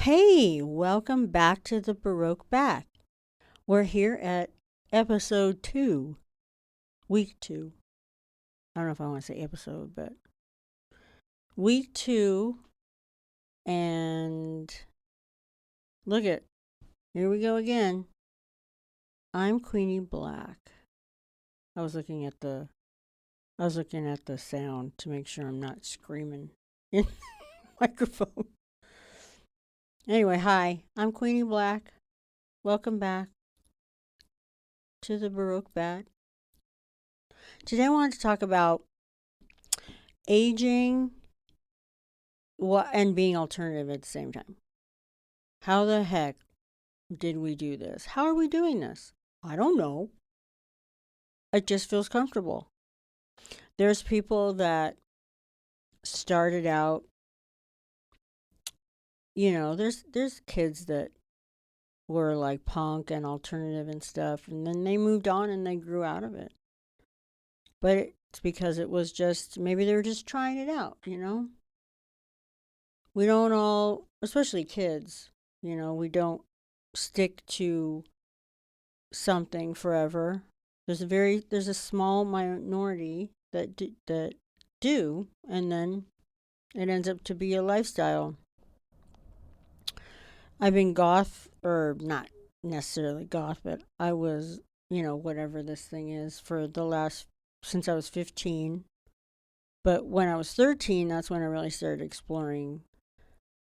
Hey, welcome back to the Baroque Back. We're here at episode 2, week 2. I don't know if I want to say episode, but week 2. And look at, here we go again. I'm Queenie Black. I was looking at the sound to make sure I'm not screaming in the microphone. Anyway, hi, I'm Queenie Black. Welcome back to the Baroque Back. Today I wanted to talk about aging and being alternative at the same time. How the heck did we do this? How are we doing this? I don't know. It just feels comfortable. There's people that started out, there's kids that were like punk and alternative and stuff, and then they moved on and they grew out of it. But it's because it was just, maybe they were just trying it out, We don't all, especially kids, we don't stick to something forever. There's a small minority that do, and then it ends up to be a lifestyle. I've been goth, or not necessarily goth, but I was, whatever this thing is, since I was 15. But when I was 13, that's when I really started exploring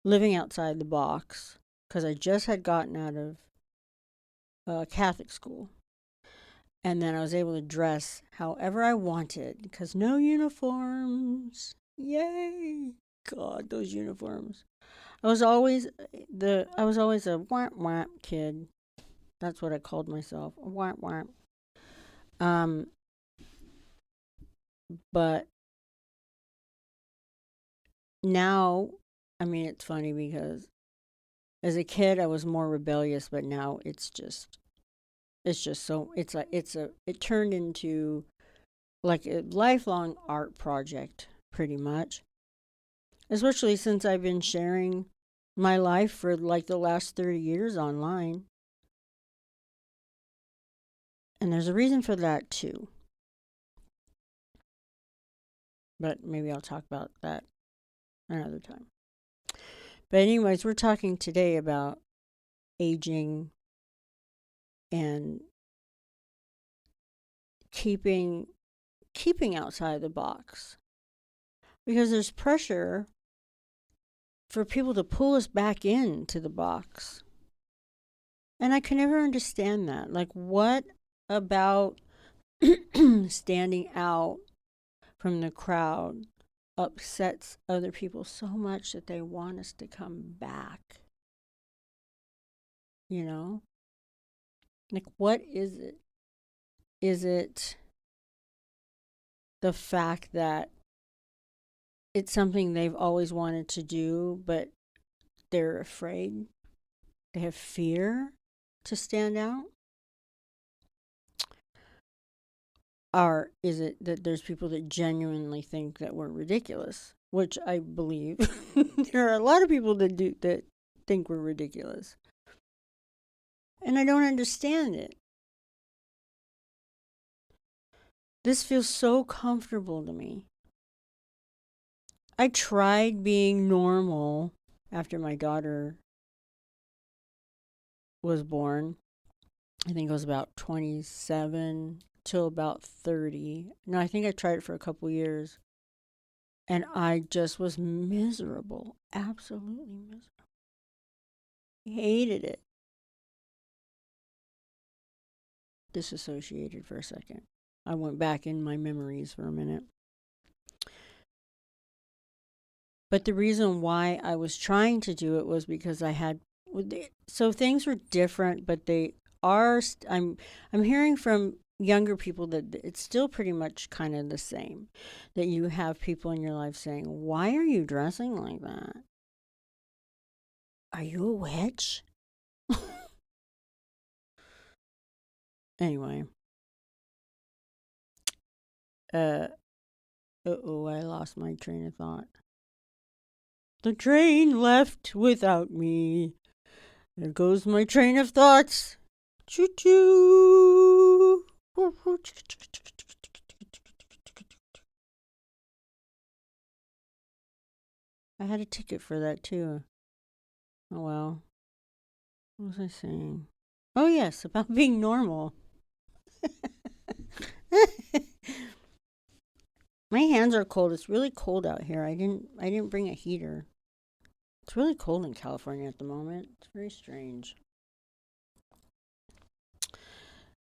living outside the box, because I just had gotten out of Catholic school. And then I was able to dress however I wanted, because no uniforms. Yay! God, those uniforms. I was always a whap whap kid. That's what I called myself. A whap whap. But now, I mean, it's funny because as a kid I was more rebellious, but now it turned into like a lifelong art project, pretty much. Especially since I've been sharing my life for like the last 30 years online. And there's a reason for that too. But maybe I'll talk about that another time. But anyways, we're talking today about aging and keeping outside the box. Because there's pressure for people to pull us back into the box. And I can never understand that. Like, what about standing out from the crowd upsets other people so much that they want us to come back? Like, what is it? Is it the fact that it's something they've always wanted to do, but they're afraid? They have fear to stand out? Or is it that there's people that genuinely think that we're ridiculous? Which I believe there are a lot of people that think we're ridiculous. And I don't understand it. This feels so comfortable to me. I tried being normal after my daughter was born. I think it was about 27 till about 30. No, I think I tried it for a couple years. And I just was miserable. Absolutely miserable. Hated it. Disassociated for a second. I went back in my memories for a minute. But the reason why I was trying to do it was because so things were different, but they are. I'm hearing from younger people that it's still pretty much kind of the same. That you have people in your life saying, "Why are you dressing like that? Are you a witch?" Anyway. I lost my train of thought. The train left without me. There goes my train of thoughts. Choo choo. I had a ticket for that too. Oh well. What was I saying? Oh yes, about being normal. My hands are cold. It's really cold out here. I didn't bring a heater. It's really cold in California at the moment. It's very strange.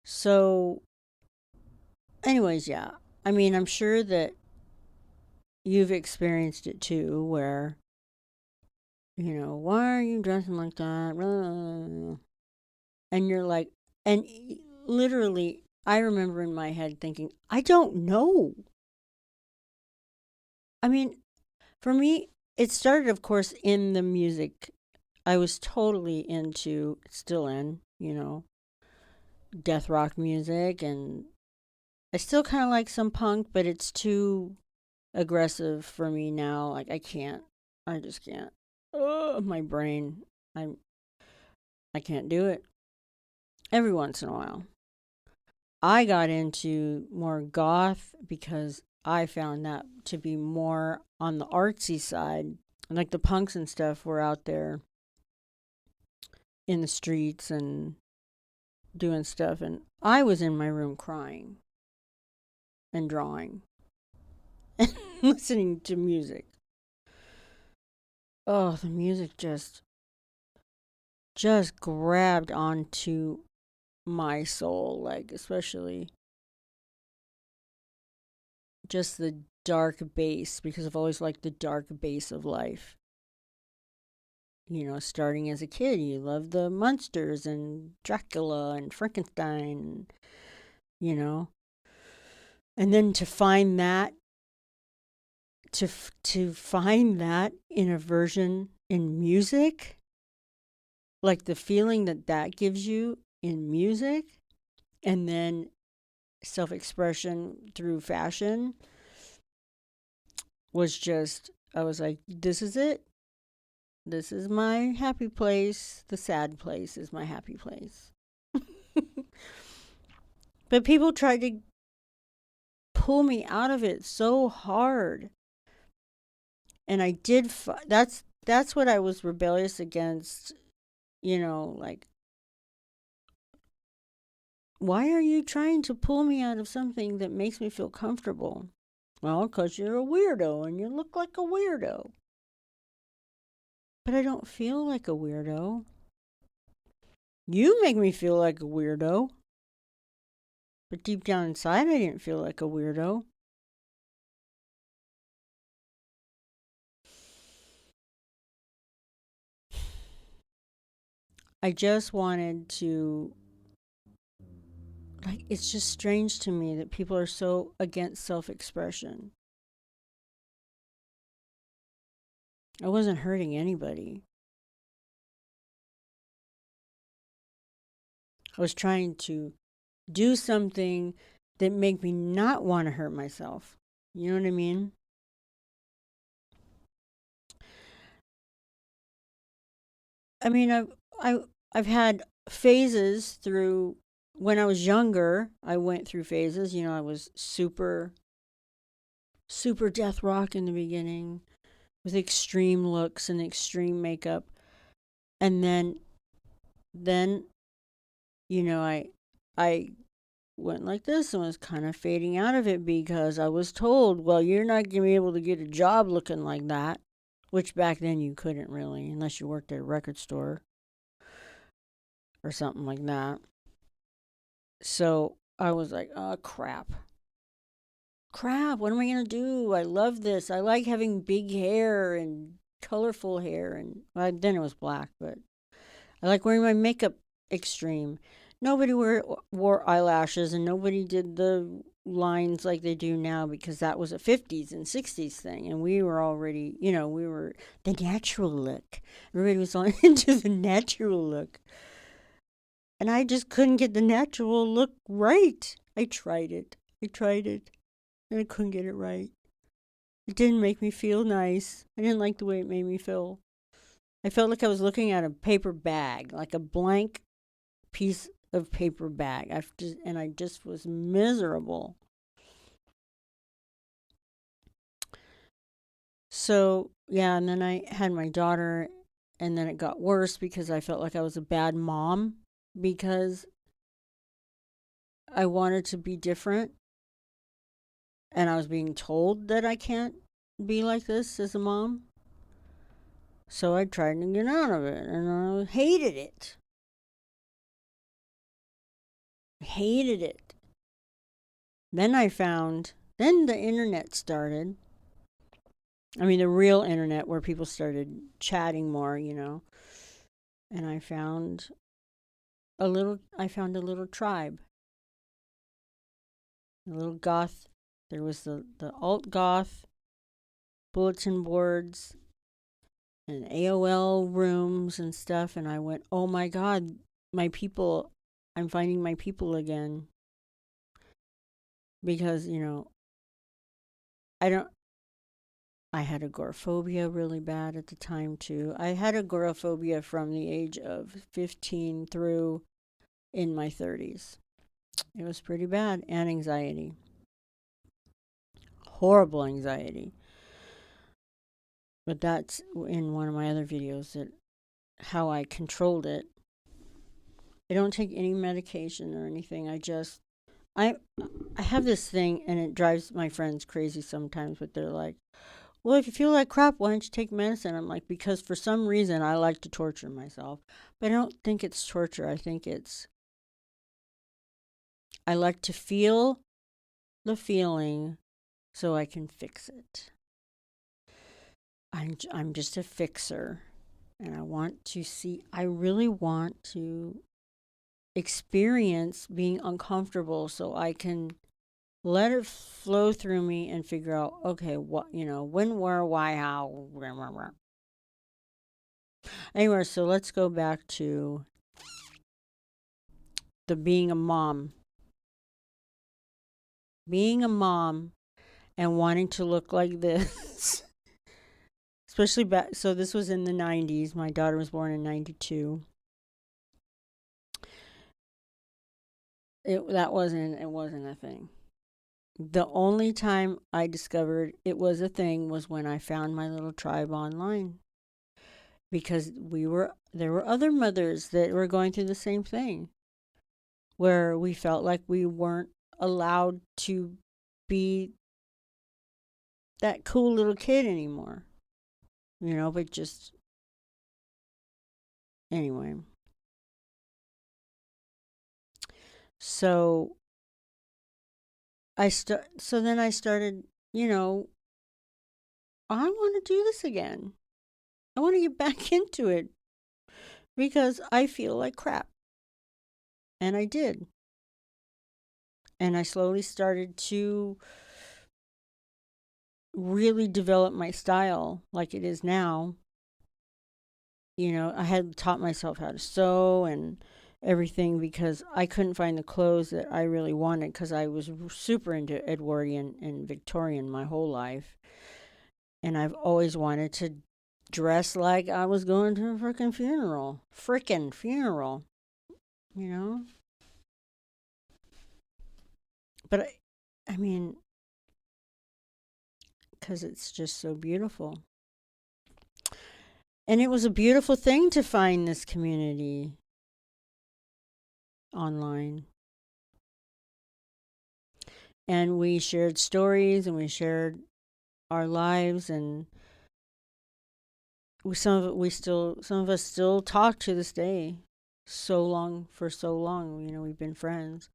So, anyways, yeah. I mean, I'm sure that you've experienced it too, where, why are you dressing like that? And you're like, and literally, I remember in my head thinking, I don't know. I mean, for me, it started, of course, in the music. I was totally into, still in, death rock music, and I still kind of like some punk, but it's too aggressive for me now. Like I can't. I just can't. Oh, my brain. I can't do it. Every once in a while. I got into more goth because I found that to be more on the artsy side. Like the punks and stuff were out there in the streets and doing stuff, and I was in my room crying and drawing and listening to music. Oh, the music just grabbed onto my soul, like especially just the dark bass, because I've always liked the dark bass of life. Starting as a kid, you love the monsters and Dracula and Frankenstein, you know. And then to find that to find that in a version in music, like the feeling that gives you in music, and then self-expression through fashion was just, I was like, this is it. This is my happy place. The sad place is my happy place. But people tried to pull me out of it so hard. And I did that's what I was rebellious against, like, why are you trying to pull me out of something that makes me feel comfortable? Well, because you're a weirdo and you look like a weirdo. But I don't feel like a weirdo. You make me feel like a weirdo. But deep down inside, I didn't feel like a weirdo. I just wanted to, like, it's just strange to me that people are so against self expression. I wasn't hurting anybody. I was trying to do something that made me not want to hurt myself. You know what I mean? I mean, I've had phases through when I was younger. I went through phases. I was super death rock in the beginning with extreme looks and extreme makeup, and then I went like this and was kind of fading out of it because I was told, well, you're not going to be able to get a job looking like that, which back then you couldn't really, unless you worked at a record store or something like that. So I was like, oh, crap. Crap, what am I going to do? I love this. I like having big hair and colorful hair. And well, then it was black, but I like wearing my makeup extreme. Nobody wore eyelashes and nobody did the lines like they do now because that was a 50s and 60s thing. And we were already, we were the natural look. Everybody was on into the natural look. And I just couldn't get the natural look right. I tried it. And I couldn't get it right. It didn't make me feel nice. I didn't like the way it made me feel. I felt like I was looking at a paper bag, like a blank piece of paper bag. And I just was miserable. So, yeah, and then I had my daughter, and then it got worse because I felt like I was a bad mom because I wanted to be different, and I was being told that I can't be like this as a mom. So I tried to get out of it, and I hated it. Hated it. Then then the internet started. I mean, the real internet where people started chatting more, And I found a little tribe, a little goth. There was the alt goth bulletin boards and AOL rooms and stuff. And I went, oh my God, my people, I'm finding my people again. Because, I don't, I had agoraphobia really bad at the time too. I had agoraphobia from the age of 15 through in my 30s. It was pretty bad. And anxiety. Horrible anxiety. But that's in one of my other videos, that how I controlled it. I don't take any medication or anything. I have this thing, and it drives my friends crazy sometimes, but they're like, well, if you feel like crap, why don't you take medicine? I'm like, because for some reason I like to torture myself. But I don't think it's torture. I like to feel the feeling so I can fix it. I'm just a fixer. And I really want to experience being uncomfortable so I can let it flow through me and figure out, okay, what, when, where, why, how. Anyway, so let's go back to the being a mom. Being a mom and wanting to look like this. Especially back, so this was in the 90s. My daughter was born in 92. It wasn't a thing. The only time I discovered it was a thing was when I found my little tribe online. Because there were other mothers that were going through the same thing, where we felt like we weren't allowed to be that cool little kid anymore. But just anyway. So then I started, I want to do this again. I want to get back into it because I feel like crap. And I did. And I slowly started to really develop my style like it is now. I had taught myself how to sew and everything because I couldn't find the clothes that I really wanted because I was super into Edwardian and Victorian my whole life. And I've always wanted to dress like I was going to a frickin' funeral. Frickin' funeral. But I mean, because it's just so beautiful. And it was a beautiful thing to find this community online. And we shared stories and we shared our lives, and some of us still talk to this day. For so long, we've been friends.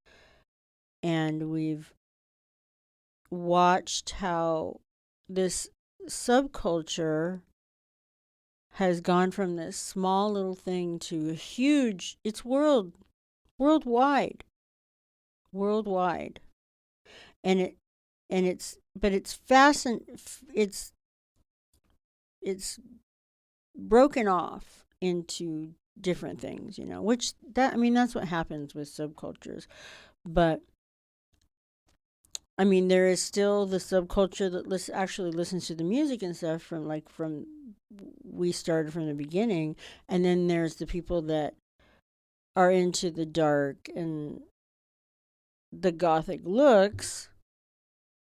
And we've watched how this subculture has gone from this small little thing to a huge, it's worldwide. And it's it's broken off into different things, that's what happens with subcultures. But I mean, there is still the subculture that actually listens to the music and stuff from we started from the beginning, and then there's the people that are into the dark and the gothic looks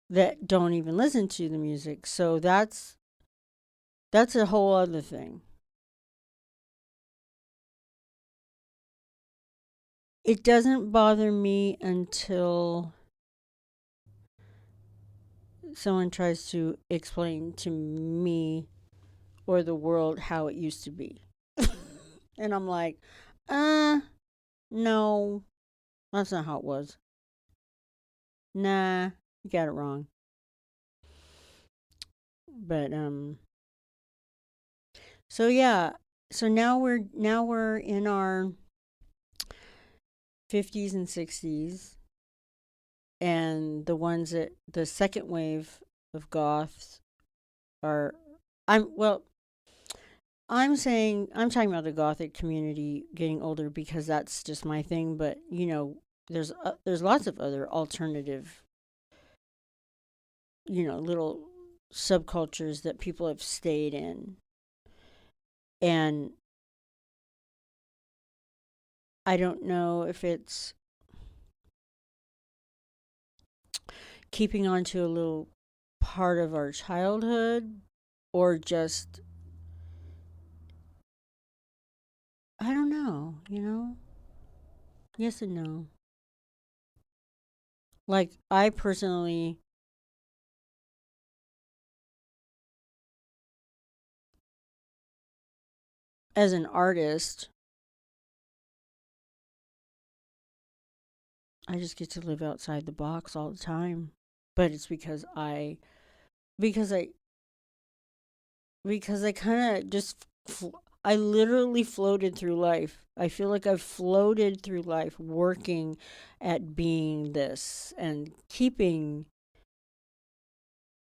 that don't even listen to the music. So that's a whole other thing. It doesn't bother me until someone tries to explain to me or the world how it used to be. And I'm like, no, that's not how it was. Nah, you got it wrong. But so yeah, so now we're in our 50s and 60s, and the second wave of goths are I'm well I'm talking about the gothic community getting older because that's just my thing, but there's lots of other alternative, little subcultures that people have stayed in. And I don't know if it's keeping on to a little part of our childhood or just I don't know. Yes and no. Like I personally, as an artist, I just get to live outside the box all the time. But it's because I because I kind of I literally floated through life. I feel like I've floated through life working at being this and keeping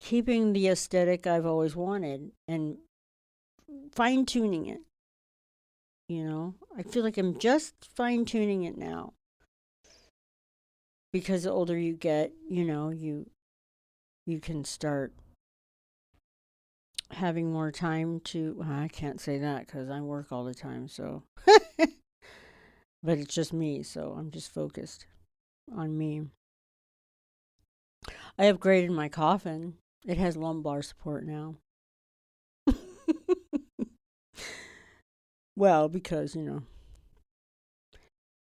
the aesthetic I've always wanted and fine tuning it. I feel like I'm just fine tuning it now because the older you get, you can start having more time to well, I can't say that cuz I work all the time, so but it's just me, so I'm just focused on me. I upgraded my coffin. It has lumbar support now. Well, because,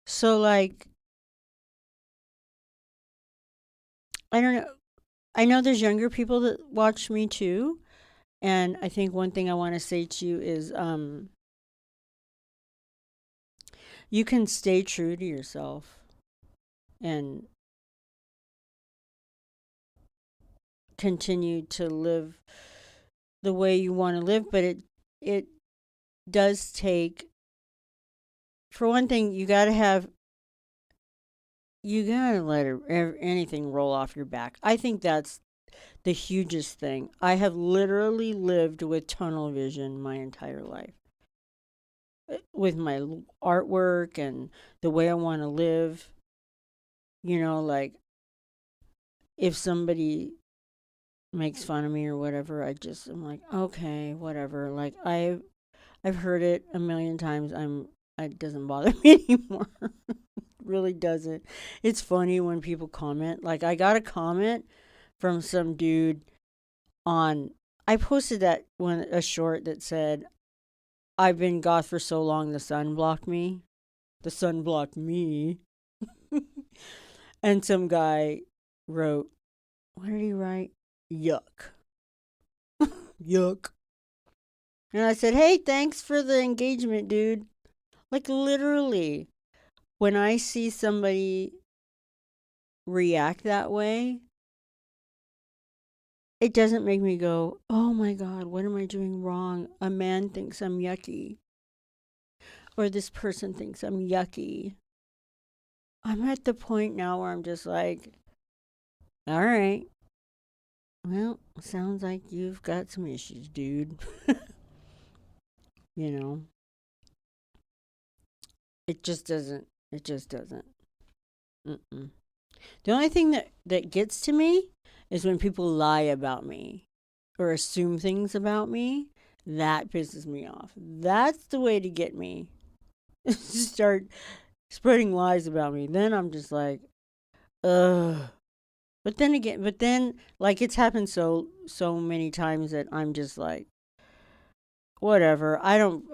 So like I don't know. I know there's younger people that watch me too, and I think one thing I want to say to you is you can stay true to yourself and continue to live the way you want to live, but it does take for one thing you got to let anything roll off your back. I think that's the hugest thing. I have literally lived with tunnel vision my entire life. With my artwork and the way I want to live, like if somebody makes fun of me or whatever, I'm like, okay, whatever. Like I've heard it a million times. It doesn't bother me anymore. Really doesn't. It's funny when people comment. Like I got a comment from some dude on I posted that one a short that said, I've been goth for so long the sun blocked me. The sun blocked me. And some guy wrote, what did he write? Yuck. Yuck. And I said, hey, thanks for the engagement, dude. Like, literally, when I see somebody react that way, it doesn't make me go, oh my God, what am I doing wrong? A man thinks I'm yucky. Or this person thinks I'm yucky. I'm at the point now where I'm just like, all right, well, sounds like you've got some issues, dude. you know, it just doesn't. It just doesn't. Mm-mm. The only thing that gets to me is when people lie about me or assume things about me. That pisses me off. That's the way to get me. Start spreading lies about me. Then I'm just like, ugh. But then, like it's happened so many times that I'm just like, whatever. I don't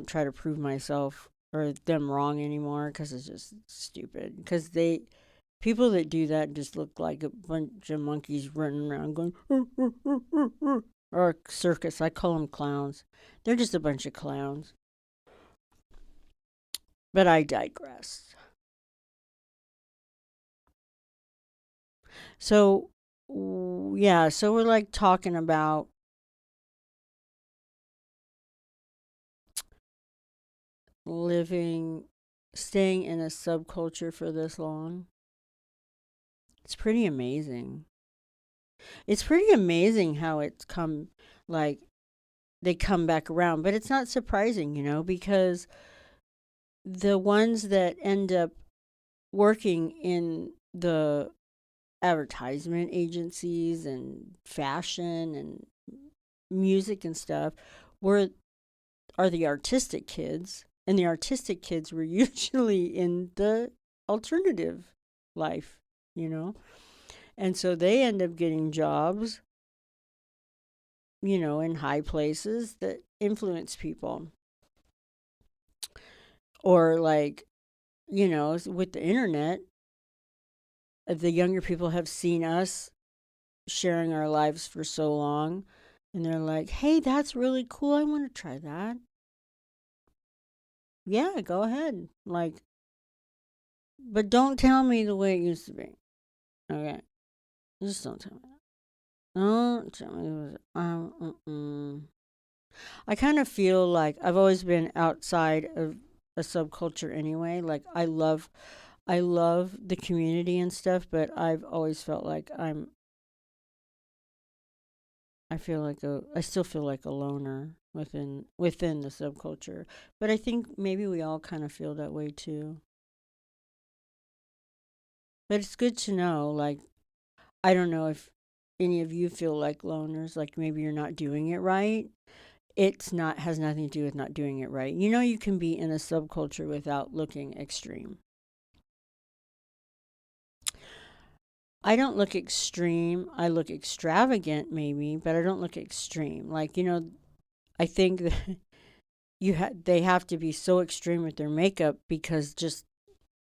try to prove myself or them wrong anymore because it's just stupid. Because people that do that just look like a bunch of monkeys running around going, or a circus. I call them clowns. They're just a bunch of clowns. But I digress. So, yeah, so we're like talking about living, staying in a subculture for this long. It's pretty amazing. It's pretty amazing how it's come, like, they come back around. But it's not surprising, because the ones that end up working in the advertisement agencies and fashion and music and stuff were are the artistic kids, and the artistic kids were usually in the alternative life, you know? And so they end up getting jobs, in high places that influence people. Or like, with the internet, the younger people have seen us sharing our lives for so long, and they're like, "Hey, that's really cool. I want to try that." Yeah, go ahead. Like, but don't tell me the way it used to be. Okay, just don't tell me. Don't tell me. I kind of feel like I've always been outside of a subculture anyway. Like I love the community and stuff, but I've always felt like I still feel like a loner within the subculture. But I think maybe we all kind of feel that way too. But it's good to know. Like I don't know if any of you feel like loners, like maybe you're not doing it right. It's not has nothing to do with not doing it right. You can be in a subculture without looking extreme. I don't look extreme. I look extravagant maybe, but I don't look extreme. Like, I think that they have to be so extreme with their makeup because just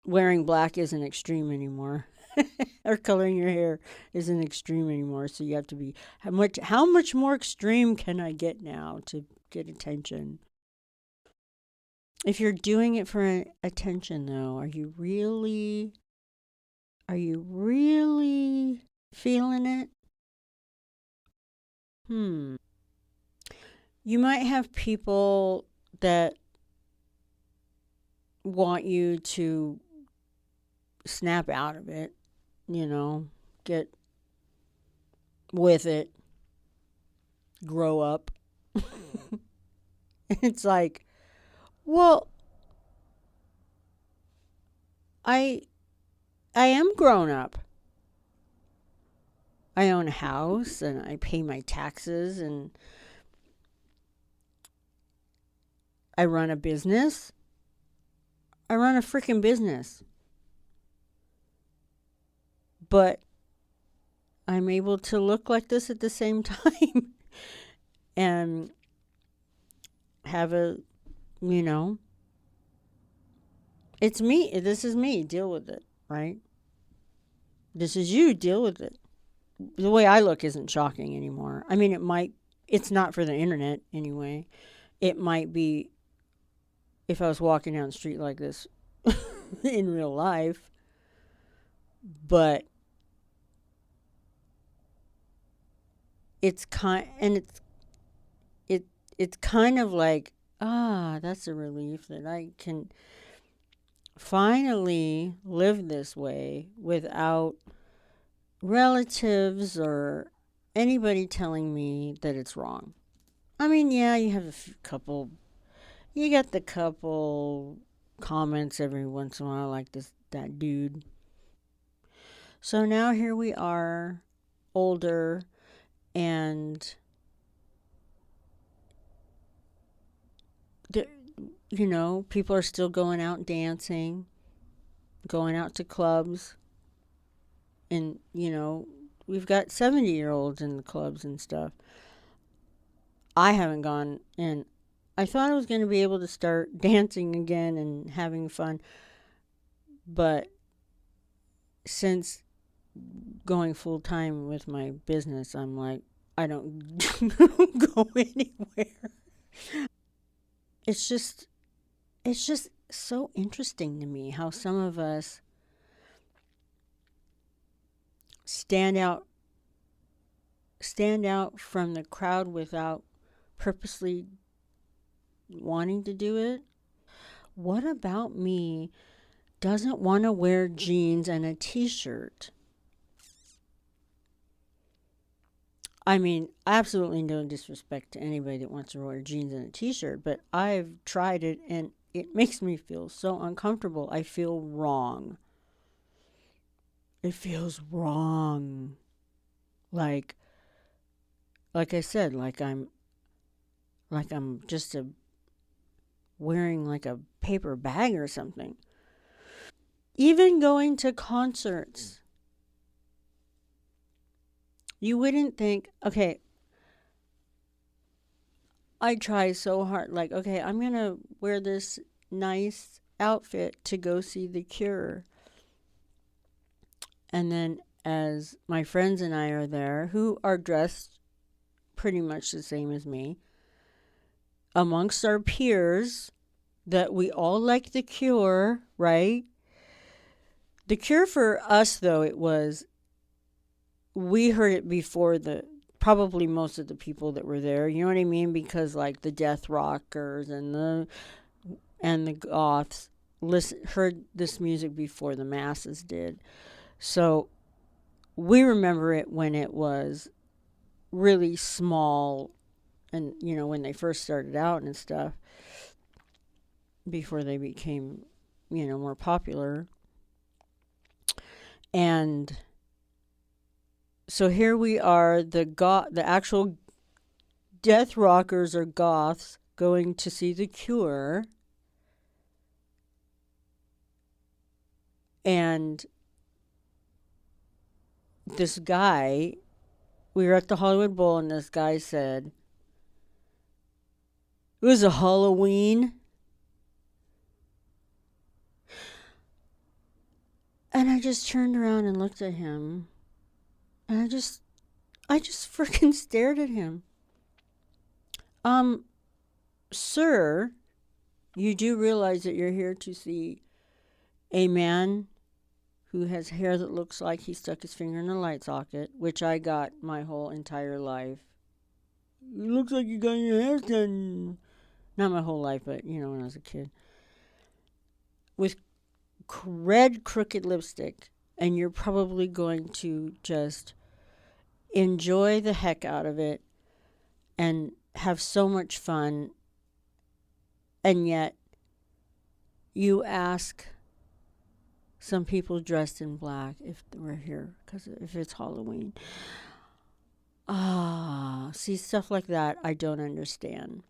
wearing black isn't extreme anymore. Or coloring your hair isn't extreme anymore. So you have to be how much more extreme can I get now to get attention? If you're doing it for attention though, are you really feeling it? You might have people that want you to snap out of it, get with it, grow up. It's like, well, I I am grown up. I own a house and I pay my taxes and I run a business. I run a freaking business. But I'm able to look like this at the same time and have you know, it's me. This is me. Deal with it, right? This is you. Deal with it. The way I look isn't shocking anymore. I mean, it's not for the internet anyway. It might be if I was walking down the street like this in real life, but it it's kind of like, that's a relief that I can finally live this way without relatives or anybody telling me that it's wrong. I mean, yeah, you have you get the couple comments every once in a while, like that dude. So now here we are, older, and the, people are still going out dancing, going out to clubs, and we've got 70-year-olds in the clubs and stuff. I haven't gone, and I thought I was going to be able to start dancing again and having fun, but since going full time with my business, I'm like, I don't go anywhere. It's just it's just so interesting to me how some of us stand out stand out from the crowd without purposely wanting to do it. What about me doesn't want to wear jeans and a t-shirt? I mean, absolutely no disrespect to anybody that wants to wear jeans and a t-shirt, but I've tried it and it makes me feel so uncomfortable. I feel wrong. It feels wrong. Like like I said, like I'm just wearing like a paper bag or something. Even going to concerts, you wouldn't think, okay, I try so hard. Like, okay, I'm going to wear this nice outfit to go see The Cure. And then, as my friends and I are there, who are dressed pretty much the same as me, amongst our peers, that we all like The Cure, right? The Cure for us, though, we heard it before probably most of the people that were there. You know what I mean? Because like the death rockers and the goths heard this music before the masses did. So we remember it when it was really small, and when they first started out and stuff, before they became more popular. And so here we are, the actual death rockers or goths going to see The Cure, and this guy, we were at the Hollywood Bowl, and this guy said, it was a Halloween. And I just turned around and looked at him, and I just freaking stared at him. Um, Sir, you do realize that you're here to see a man who has hair that looks like he stuck his finger in a light socket, which I got my whole entire life. It looks like you got your hair done. Not my whole life, but when I was a kid. With red crooked lipstick, and you're probably going to just enjoy the heck out of it and have so much fun, and yet you ask some people dressed in black if we're here because if it's Halloween. See, stuff like that I don't understand,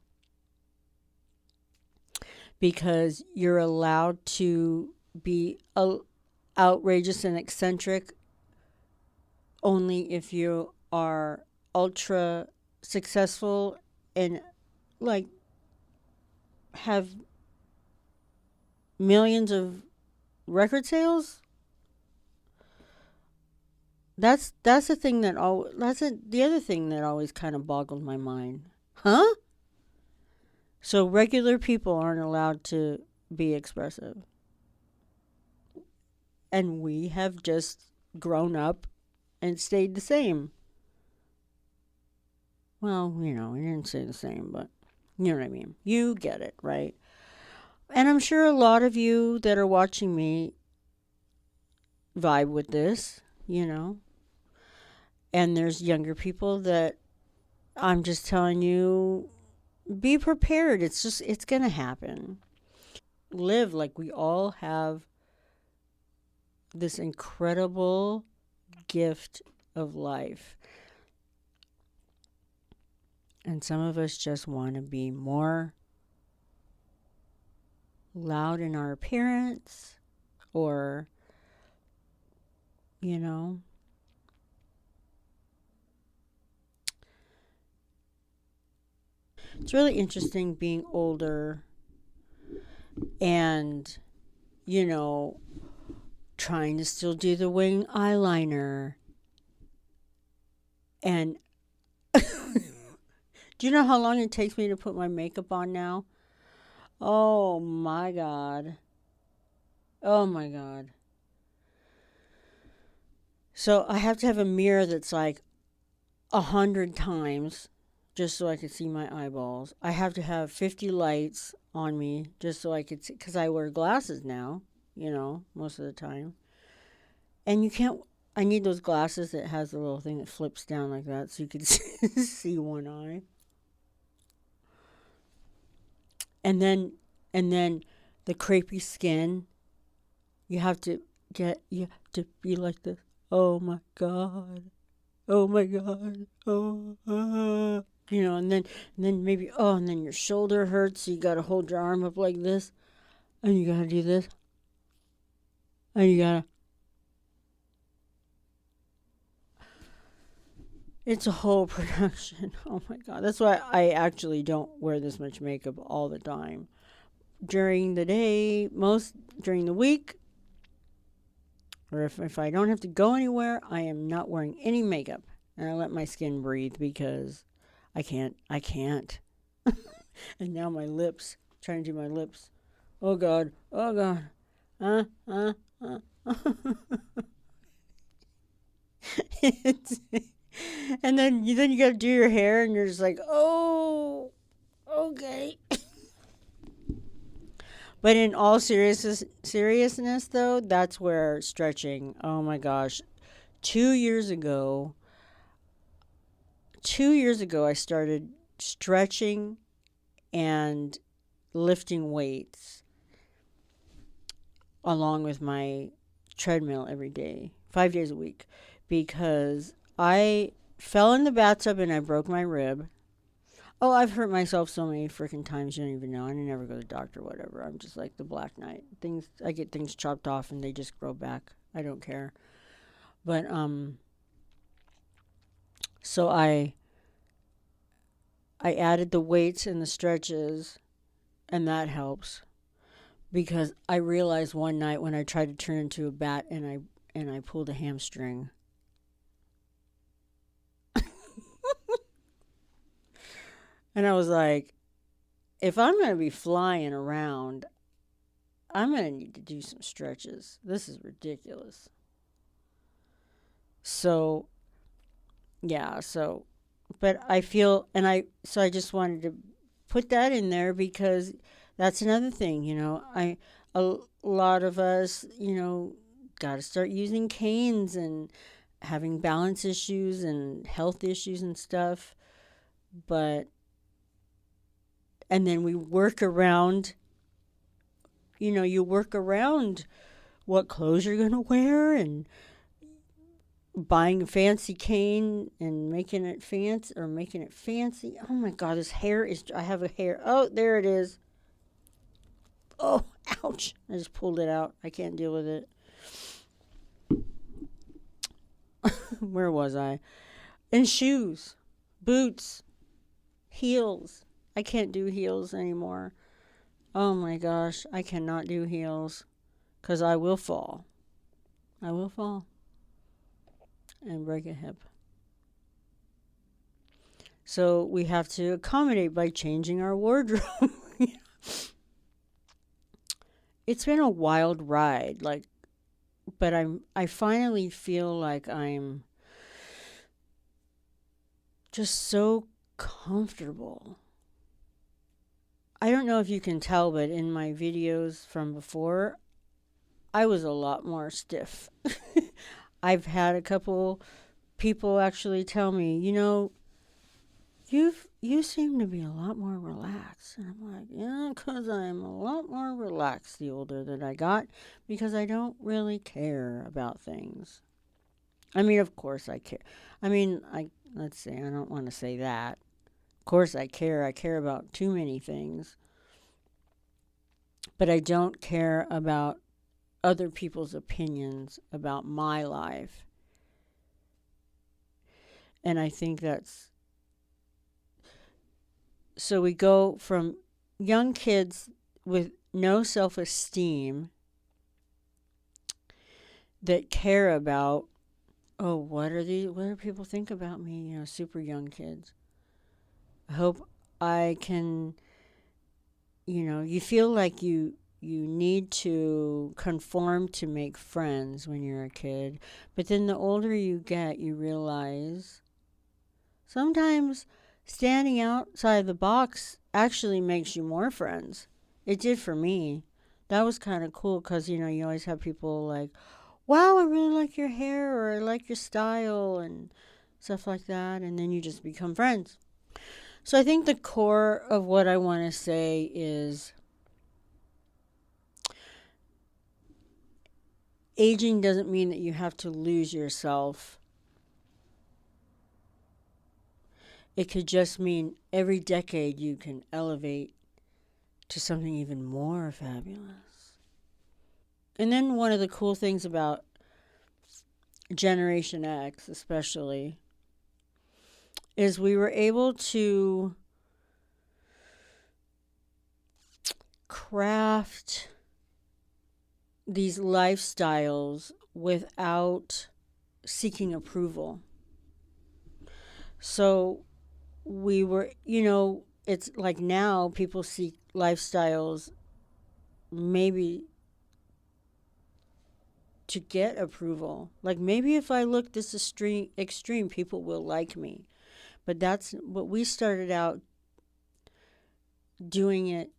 because you're allowed to be outrageous and eccentric only if you are ultra successful and like have millions of record sales. That's the thing that the other thing that always kind of boggled my mind. Huh? So regular people aren't allowed to be expressive, and we have just grown up and stayed the same. Well, we didn't say the same, but you know what I mean. You get it, right? And I'm sure a lot of you that are watching me vibe with this. And there's younger people that I'm just telling you, be prepared. It's going to happen. Live like we all have this incredible gift of life. And some of us just want to be more loud in our appearance, or, you know, it's really interesting being older and, you know, trying to still do the wing eyeliner. And do you know how long it takes me to put my makeup on now? Oh my God. Oh my God. So I have to have a mirror that's like 100 times just so I could see my eyeballs. I have to have 50 lights on me just so I could see, because I wear glasses now, most of the time. And you can't, I need those glasses that has the little thing that flips down like that so you can see one eye. And then the crepey skin, you have to be like this. Oh my God. Oh my God. And then maybe, and then your shoulder hurts, so you got to hold your arm up like this, and you got to do this, and you got to. It's a whole production. Oh my God. That's why I actually don't wear this much makeup all the time. During the day, during the week, or if I don't have to go anywhere, I am not wearing any makeup. And I let my skin breathe because I can't. And now my lips, trying to do my lips. Oh God. Oh God. Uh, uh, uh. And then you got to do your hair, and you're just like, oh, okay. But in all seriousness, though, that's where stretching. Oh my gosh, 2 years ago, I started stretching and lifting weights along with my treadmill every day, 5 days a week, because I fell in the bathtub and I broke my rib. Oh, I've hurt myself so many freaking times you don't even know. I never go to the doctor or whatever. I'm just like the Black Knight. I get things chopped off and they just grow back. I don't care. But so I added the weights and the stretches, and that helps, because I realized one night when I tried to turn into a bat and I pulled a hamstring. And I was like, if I'm going to be flying around, I'm going to need to do some stretches. This is ridiculous. So, yeah, but I feel, so I just wanted to put that in there because that's another thing, a lot of us, got to start using canes and having balance issues and health issues and stuff. And then we work around, you work around what clothes you're going to wear, and buying a fancy cane and making it fancy. Oh my God, I have a hair. Oh, there it is. Oh, ouch. I just pulled it out. I can't deal with it. Where was I? And shoes, boots, heels. I can't do heels anymore. Oh my gosh, I cannot do heels because I will fall. I will fall and break a hip. So we have to accommodate by changing our wardrobe. It's been a wild ride, but I finally feel like I'm just so comfortable. I don't know if you can tell, but in my videos from before, I was a lot more stiff. I've had a couple people actually tell me, you seem to be a lot more relaxed. And I'm like, yeah, because I'm a lot more relaxed the older that I got, because I don't really care about things. I mean, of course I care. I mean, let's see. I don't want to say that. Of course I care. I care about too many things, but I don't care about other people's opinions about my life. And I think that's so we go from young kids with no self-esteem that care about, oh, what do people think about me, super young kids. I hope I can, you feel like you need to conform to make friends when you're a kid, but then the older you get, you realize sometimes standing outside the box actually makes you more friends. It did for me. That was kind of cool because, you always have people like, wow, I really like your hair or I like your style and stuff like that. And then you just become friends. So I think the core of what I want to say is aging doesn't mean that you have to lose yourself. It could just mean every decade you can elevate to something even more fabulous. And then one of the cool things about Generation X, especially, is we were able to craft these lifestyles without seeking approval. So we were, it's like now people seek lifestyles maybe to get approval. Like maybe if I look this extreme, people will like me. But that's what we started out doing it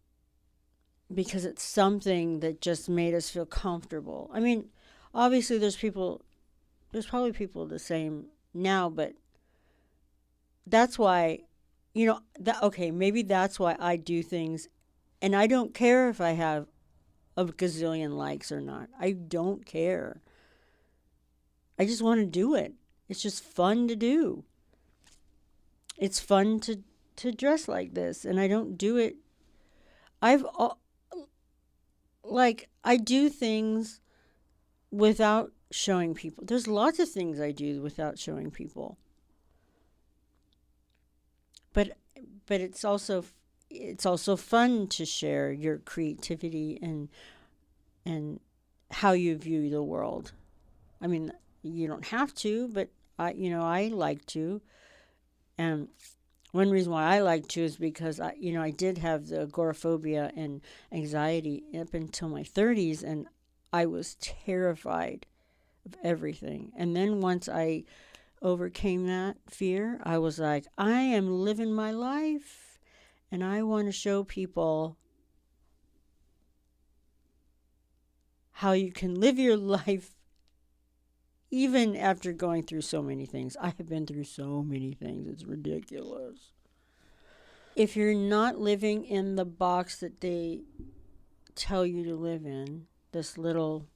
because it's something that just made us feel comfortable. I mean, obviously there's probably people the same now, but that's why, okay, maybe that's why I do things and I don't care if I have a gazillion likes or not. I don't care. I just want to do it. It's just fun to do. It's fun to dress like this, and I don't do it. I've like I do things without showing people. There's lots of things I do without showing people. But it's also fun to share your creativity and how you view the world. I mean, you don't have to, but I like to. And one reason why I like to is because I did have the agoraphobia and anxiety up until my 30s, and I was terrified of everything. And then once I overcame that fear, I was like, I am living my life, and I want to show people how you can live your life even after going through so many things. I have been through so many things. It's ridiculous. If you're not living in the box that they tell you to live in, this little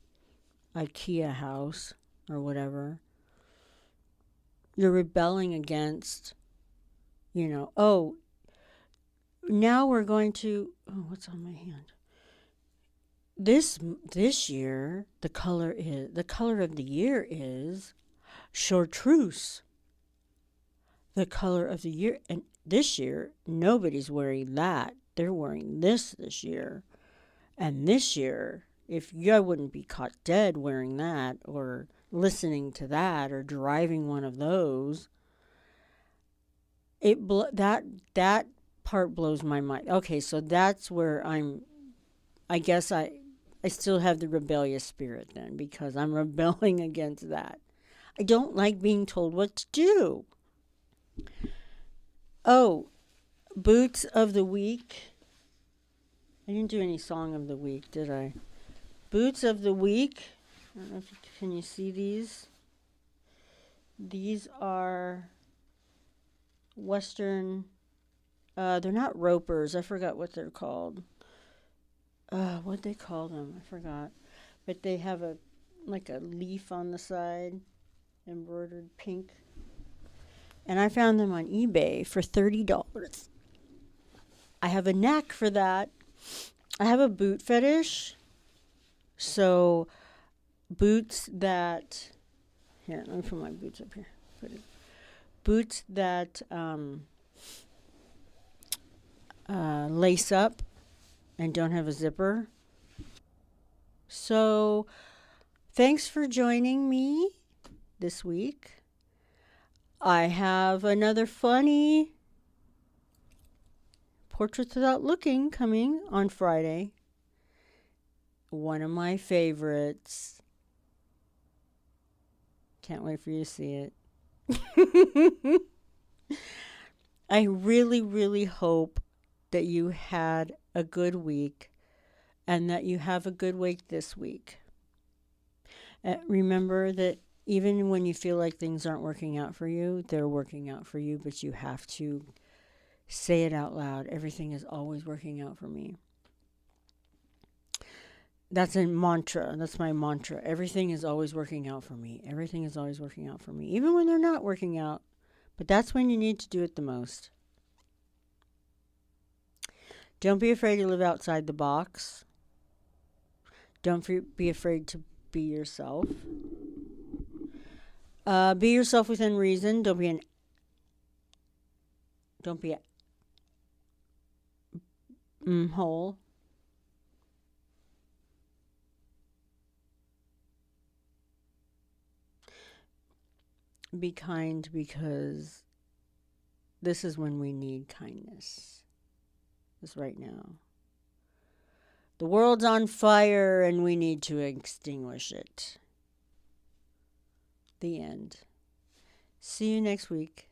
IKEA house or whatever, you're rebelling against, oh, now we're going to, oh, what's on my hand? This year, the color of the year is chartreuse. The color of the year, and this year nobody's wearing that. They're wearing this year. And this year, if you wouldn't be caught dead wearing that or listening to that or driving one of those, that part blows my mind. Okay, so that's where I guess I still have the rebellious spirit then because I'm rebelling against that. I don't like being told what to do. Oh, boots of the week. I didn't do any song of the week, did I? Boots of the week. I don't know if can you see these? These are Western. They're not ropers. I forgot what they're called. What they call them? I forgot. But they have like a leaf on the side. embroidered pink. And I found them on eBay for $30. I have a knack for that. I have a boot fetish. So boots that here, let me put my boots up here. Boots that lace up and don't have a zipper. So thanks for joining me this week. I have another funny Portraits Without Looking coming on Friday. One of my favorites. Can't wait for you to see it. I really, really hope that you had a good week and that you have a good week this week. Remember that even when you feel like things aren't working out for you, they're working out for you, but you have to say it out loud. Everything is always working out for me. That's a mantra. That's my mantra. Everything is always working out for me. Everything is always working out for me, even when they're not working out. But that's when you need to do it the most. Don't be afraid to live outside the box. Don't be afraid to be yourself. Be yourself within reason. Don't be a hole. Be kind because this is when we need kindness. Is right now. The world's on fire and we need to extinguish it. The end. See you next week.